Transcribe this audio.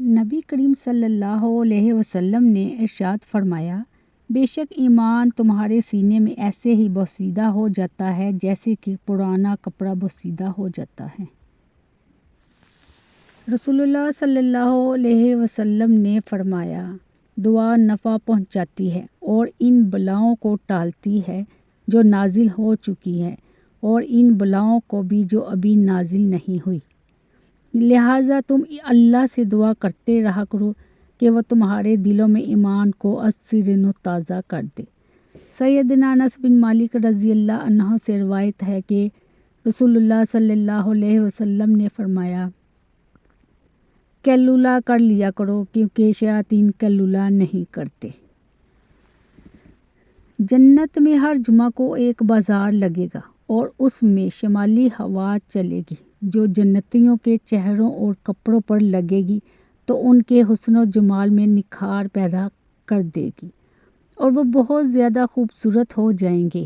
نبی کریم صلی اللہ علیہ وسلم نے ارشاد فرمایا، بے شک ایمان تمہارے سینے میں ایسے ہی بوسیدہ ہو جاتا ہے جیسے کہ پرانا کپڑا بوسیدہ ہو جاتا ہے۔ رسول اللہ صلی اللہ علیہ وسلم نے فرمایا، دعا نفع پہنچاتی ہے اور ان بلاؤں کو ٹالتی ہے جو نازل ہو چکی ہے اور ان بلاؤں کو بھی جو ابھی نازل نہیں ہوئی۔ لہٰذا تم اللہ سے دعا کرتے رہا کرو کہ وہ تمہارے دلوں میں ایمان کو از سر نو تازہ کر دے۔ سیدنا انس بن مالک رضی اللہ عنہ سے روایت ہے کہ رسول اللہ صلی اللہ علیہ وسلم نے فرمایا، قیلولہ کر لیا کرو کیونکہ شیاطین قیلولہ نہیں کرتے۔ جنت میں ہر جمعہ کو ایک بازار لگے گا اور اس میں شمالی ہوا چلے گی جو جنتیوں کے چہروں اور کپڑوں پر لگے گی تو ان کے حسن و جمال میں نکھار پیدا کر دے گی اور وہ بہت زیادہ خوبصورت ہو جائیں گے۔